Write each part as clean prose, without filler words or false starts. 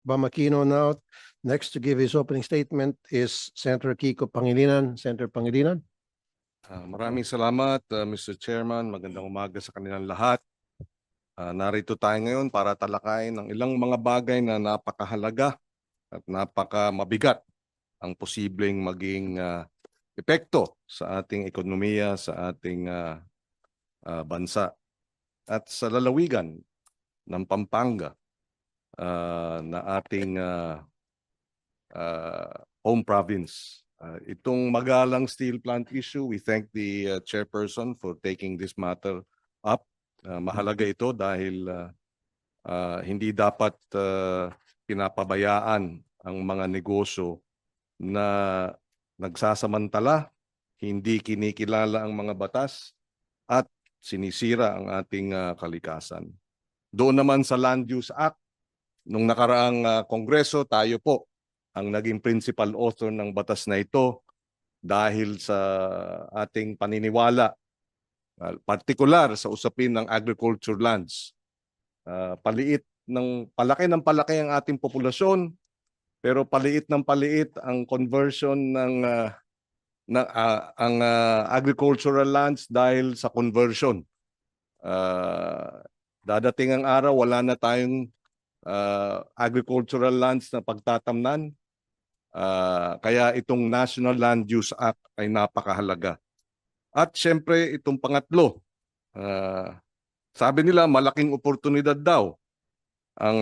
Bam Aquino now. Next to give his opening statement is Senator Kiko Pangilinan. Senator Pangilinan. Maraming salamat, Mr. Chairman. Magandang umaga sa kanilang lahat. Narito tayo ngayon para talakayin ang ilang mga bagay na napakahalaga at napakamabigat ang posibleng maging epekto sa ating ekonomiya, sa ating bansa at sa lalawigan ng Pampanga na ating home province. Itong Magalang Steel Plant issue, we thank the chairperson for taking this matter up. Mahalaga ito dahil hindi dapat pinapabayaan ang mga negosyo na nagsasamantala, hindi kinikilala ang mga batas at sinisira ang ating kalikasan. Doon naman sa Land Use Act, nung nakaraang Kongreso, tayo po ang naging principal author ng batas na ito dahil sa ating paniniwala, partikular sa usapin ng agriculture lands. Palaki ng palaki ang ating populasyon, pero paliit ng paliit ang conversion ng agricultural lands dahil sa conversion. Dadating ang araw, wala na tayong agricultural lands na pagtatamnan. Kaya itong National Land Use Act ay napakahalaga. At syempre itong pangatlo, sabi nila malaking oportunidad daw ang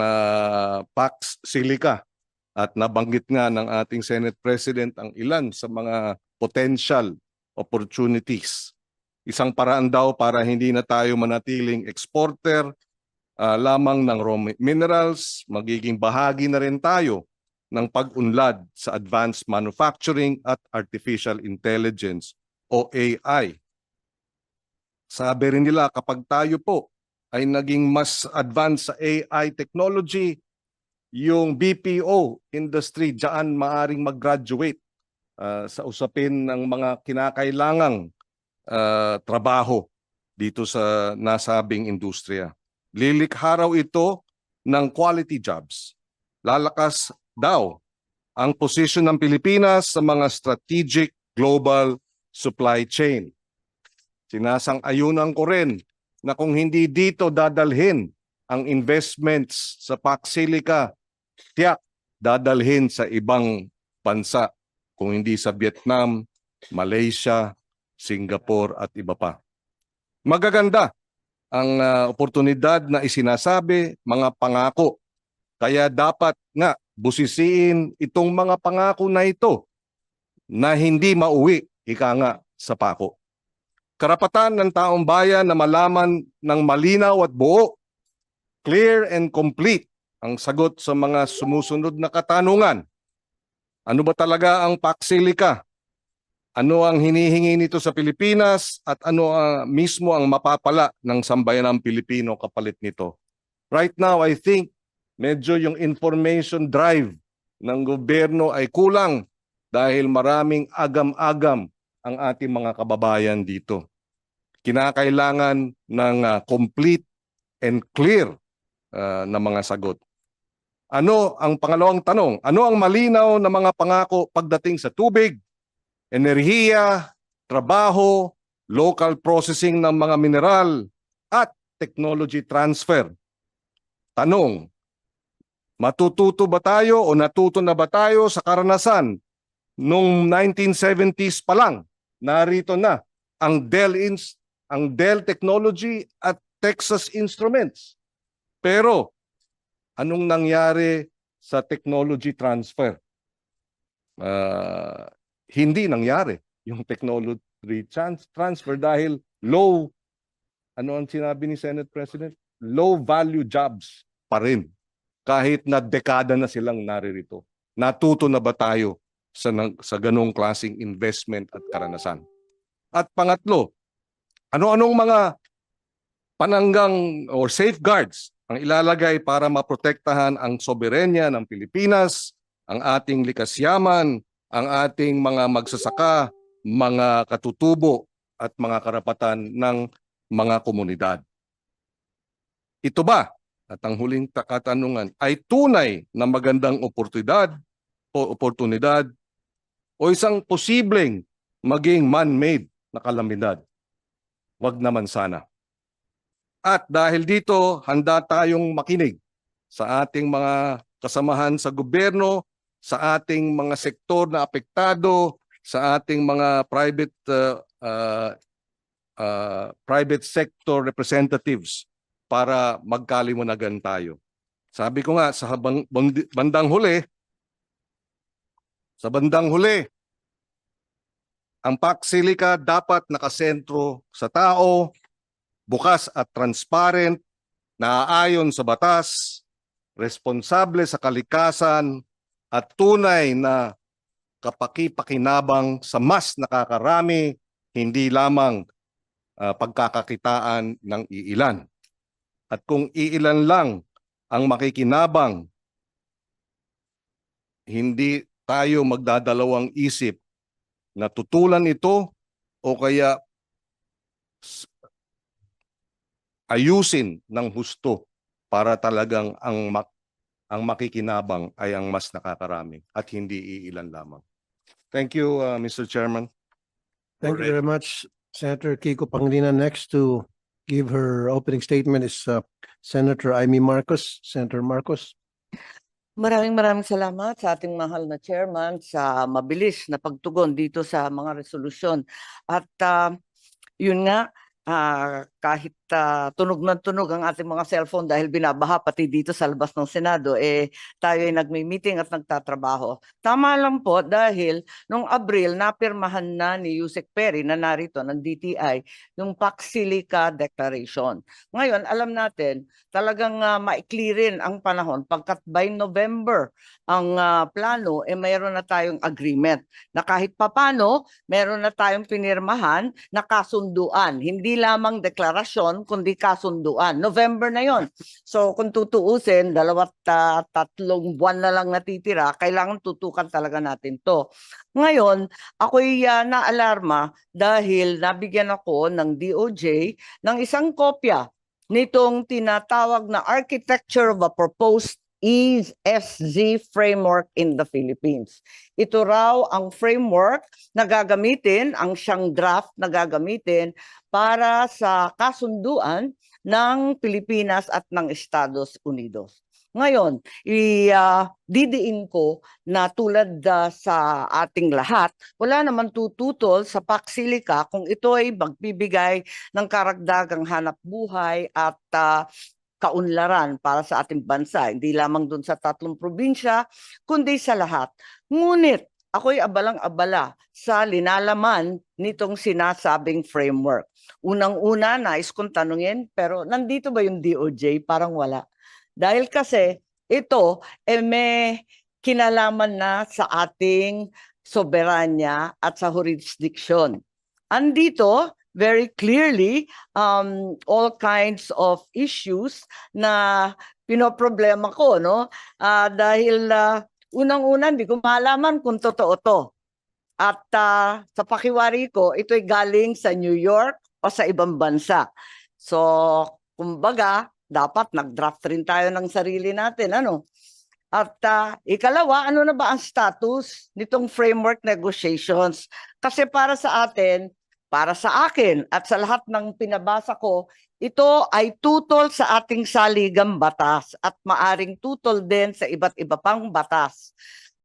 Pax Silica at nabanggit nga ng ating Senate President ang ilan sa mga potential opportunities. Isang paraan daw para hindi na tayo manatiling exporter lamang ng raw minerals, magiging bahagi na rin tayo ng pag-unlad sa advanced manufacturing at artificial intelligence o AI. Sabi rin nila kapag tayo po ay naging mas advanced sa AI technology, yung BPO industry diyan maaring mag-graduate sa usapin ng mga kinakailangang trabaho dito sa nasabing industriya. Lilikha raw ito ng quality jobs. Lalakas daw ang posisyon ng Pilipinas sa mga strategic global supply chain. Sinasang-ayunan ko rin na kung hindi dito dadalhin ang investments sa Pax Silica, tiyak dadalhin sa ibang bansa, kung hindi sa Vietnam, Malaysia, Singapore at iba pa. Magaganda ang oportunidad na isinasabi, mga pangako. Kaya dapat nga busisiin itong mga pangako na ito na hindi mauwi, ika nga, sa pako. Karapatan ng taong bayan na malaman ng malinaw at buo, clear and complete ang sagot sa mga sumusunod na katanungan. Ano ba talaga ang Pax Silica? Ano ang hinihingi nito sa Pilipinas at ano mismo ang mapapala ng sambayanang Pilipino kapalit nito? Right now, I think medyo yung information drive ng gobyerno ay kulang dahil maraming agam-agam ang ating mga kababayan dito. Kinakailangan ng complete and clear na mga sagot. Ano ang pangalawang tanong? Ano ang malinaw na mga pangako pagdating sa tubig, enerhiya, trabaho, local processing ng mga mineral at technology transfer? Tanong, matututo ba tayo o natuto na ba tayo sa karanasan noong 1970s pa lang? Narito na ang Dell Technology at Texas Instruments. Pero anong nangyari sa technology transfer? Hindi nangyari yung technology transfer dahil ano ang sinabi ni Senate President? Low value jobs pa rin. Kahit na dekada na silang naririto. Natuto na ba tayo sa ganong klaseng investment at karanasan? At pangatlo, ano-anong mga pananggang or safeguards ang ilalagay para maprotektahan ang soberenya ng Pilipinas, ang ating likas yaman, ang ating mga magsasaka, mga katutubo at mga karapatan ng mga komunidad? Ito ba at ang huling katanungan ay tunay na magandang oportunidad o isang posibleng maging man-made na kalamidad? Wag naman sana. At dahil dito, handa tayong makinig sa ating mga kasamahan sa gobyerno, sa ating mga sektor na apektado, sa ating mga private sector representatives para magkaliwanagan tayo. Sabi ko nga sa bandang huli, ang PAC-SILICA dapat nakasentro sa tao, bukas at transparent, naaayon sa batas, responsable sa kalikasan at tunay na kapaki-pakinabang sa mas nakakarami, hindi lamang pagkakakitaan ng iilan. At kung iilan lang ang makikinabang, hindi tayo magdadalawang isip na tutulan ito o kaya ayusin ng husto para talagang ang makikinabang ay ang mas nakakarami at hindi iilan lamang. Thank you, Mr. Chairman. Thank you very much, Senator Kiko Pangilinan. Next to give her opening statement is Senator Amy Marcos. Senator Marcos. Maraming salamat sa ating mahal na chairman sa mabilis na pagtugon dito sa mga resolusyon. At yun nga, kahit tunog ng tunog ang ating mga cellphone dahil binabaha pati dito sa labas ng Senado, tayo ay nagmi-meeting at nagtatrabaho. Tama lang po dahil nung Abril, napirmahan na ni Yusek Perry na narito ng DTI yung PAC-SILICA Declaration. Ngayon, alam natin, talagang maikli rin ang panahon pagkat by November ang plano, mayroon na tayong agreement na kahit papano, meron na tayong pinirmahan na kasunduan. Hindi lamang deklarasyon, kundi kasunduan. November na yon. So kung tutuusin, 2-3 buwan na lang natitira, kailangan tutukan talaga natin to. Ngayon, ako'y naalarma dahil nabigyan ako ng DOJ ng isang kopya nitong tinatawag na Architecture of a Proposed ESG Framework in the Philippines. Ito raw ang framework na gagamitin, ang siyang draft na gagamitin para sa kasunduan ng Pilipinas at ng Estados Unidos. Ngayon, didiin ko na tulad sa ating lahat, wala naman tututol sa PAC-SILICA kung ito ay magbibigay ng karagdagang hanap buhay at kaunlaran para sa ating bansa, hindi lamang dun sa 3 probinsya, kundi sa lahat. Ngunit, ako'y abalang-abala sa linalaman nitong sinasabing framework. Unang-una, nais kong tanungin, pero nandito ba yung DOJ? Parang wala. Dahil kasi, ito, may kinalaman na sa ating soberanya at sa jurisdiction. Andito, very clearly, all kinds of issues na pinoproblema ko, no? Dahil unang-una, hindi ko malaman kung totoo to. At sa pakiwari ko, ito'y galing sa New York o sa ibang bansa. So, kumbaga, dapat nag-draft rin tayo ng sarili natin, ano? At ikalawa, ano na ba ang status nitong framework negotiations? Kasi para sa atin, para sa akin at sa lahat ng pinabasa ko, ito ay tutol sa ating saligang batas at maaring tutol din sa iba't iba pang batas.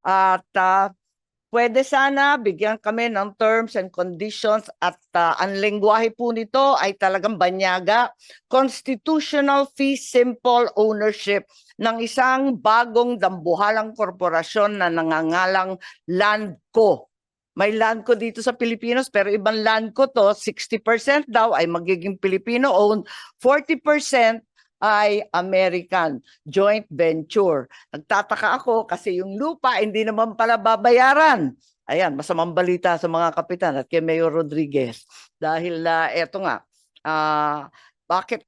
At pwede sana bigyan kami ng terms and conditions at ang lengguwahe po nito ay talagang banyaga. Constitutional fee simple ownership ng isang bagong dambuhalang korporasyon na nangangalang Landco. May land ko dito sa Pilipinas pero ibang land ko to, 60% daw ay magiging Filipino-owned, 40% ay American joint venture. Nagtataka ako kasi yung lupa hindi naman pala babayaran. Ayan, masamang balita sa mga kapitan at kay Mayor Rodriguez. Dahil eto nga, bakit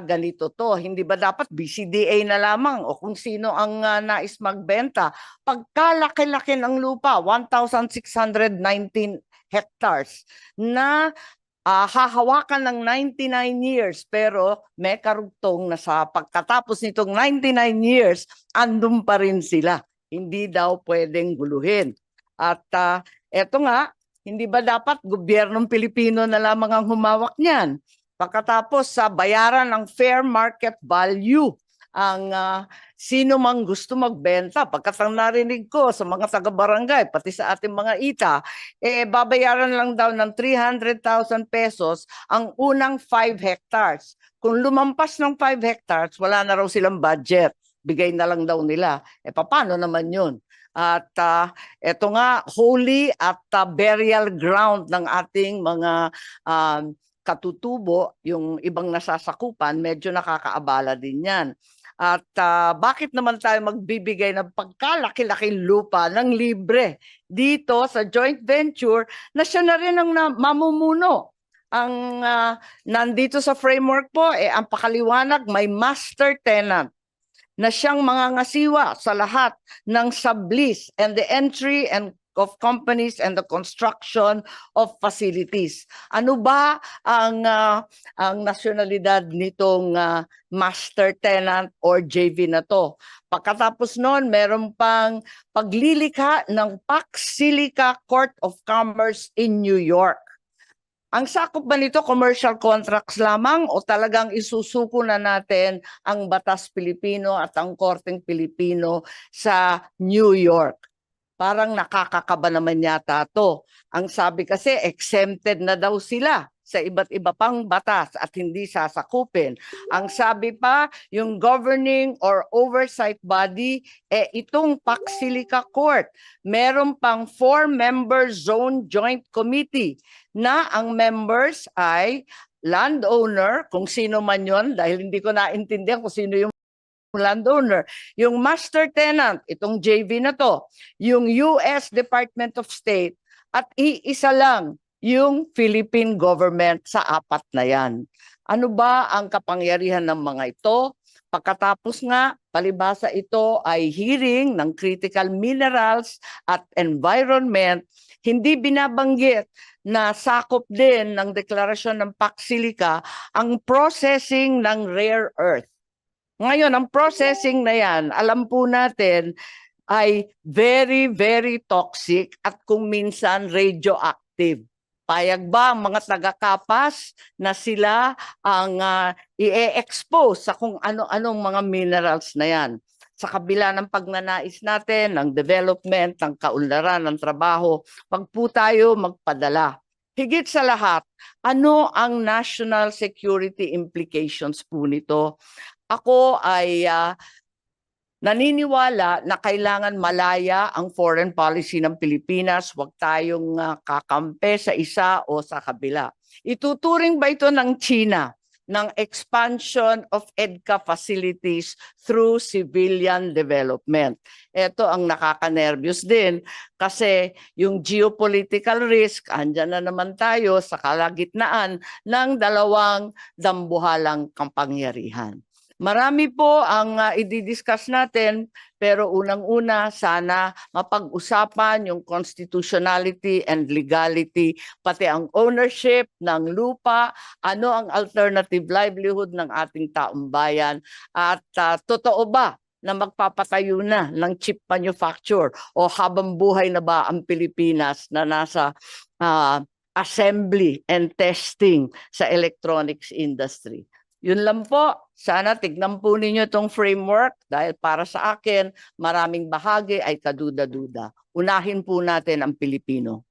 ganito to? Hindi ba dapat BCDA na lamang o kung sino ang nais magbenta? Pagkalaki-laki ng lupa, 1,619 hectares na hahawakan ng 99 years pero may karugtong na sa pagkatapos nitong 99 years, andun pa rin sila. Hindi daw pwedeng guluhin. At eto nga, hindi ba dapat gobyernong Pilipino na lamang ang humawak niyan? Pagkatapos sa bayaran ng fair market value ang sino mang gusto magbenta. Pagkat ang narinig ko sa mga taga-barangay, pati sa ating mga ita, babayaran lang daw ng 300,000 pesos ang unang 5 hectares. Kung lumampas ng 5 hectares, wala na raw silang budget. Bigay na lang daw nila. Paano naman yun? At eto nga, holy at burial ground ng ating mga katutubo, yung ibang nasasakupan, medyo nakakaabala din yan. At bakit naman tayo magbibigay ng pagkalaki-laking lupa ng libre dito sa joint venture na siya na rin ang mamumuno? Ang nandito sa framework po, ang pakaliwanag, may master tenant na siyang mangangasiwa sa lahat ng sublease and the entry and of companies and the construction of facilities. Ano ba ang nasyonalidad nitong master tenant or JV na to? Pagkatapos noon, meron pang paglilikha ng Pax Silica Court of Commerce in New York. Ang sakop ba nito commercial contracts lamang o talagang isusuko na natin ang batas Pilipino at ang korteng Pilipino sa New York? Parang nakakakaba naman yata to. Ang sabi kasi exempted na daw sila sa iba't iba pang batas at hindi sasakupin. Ang sabi pa, yung governing or oversight body, itong Pax Silica Court, meron pang 4-member zone joint committee na ang members ay landowner, kung sino man yon, dahil hindi ko naintindihan kung sino yung landowner, yung master tenant, itong JV na to, yung US Department of State, at iisa lang yung Philippine government sa 4 na yan. Ano ba ang kapangyarihan ng mga ito? Pagkatapos nga, palibhasa ito ay hearing ng critical minerals at environment, hindi binabanggit na sakop din ng deklarasyon ng Pax Silica ang processing ng rare earth. Ngayon, ang processing na yan, alam po natin, ay very, very toxic at kung minsan radioactive. Payag ba ang mga taga-kapas na sila ang i-expose sa kung ano-anong mga minerals na yan? Sa kabila ng pagnanais natin, ng development, ng kaunlaran, ng trabaho, wag po tayo magpadala. Higit sa lahat, ano ang national security implications po nito? Ako ay naniniwala na kailangan malaya ang foreign policy ng Pilipinas. Huwag tayong kakampi sa isa o sa kabila. Ituturing ba ito ng China ng expansion of EDCA facilities through civilian development? Ito ang nakaka-nervyos din kasi yung geopolitical risk, andyan na naman tayo sa kalagitnaan ng dalawang dambuhalang kapangyarihan. Marami po ang i-discuss natin, pero unang-una sana mapag-usapan yung constitutionality and legality, pati ang ownership ng lupa, ano ang alternative livelihood ng ating taong bayan, at totoo ba na magpapatayo na ng chip manufacture o habang buhay na ba ang Pilipinas na nasa assembly and testing sa electronics industry? Yun lang po. Sana tignan po ninyo itong framework dahil para sa akin, maraming bahagi ay kaduda-duda. Unahin po natin ang Pilipino.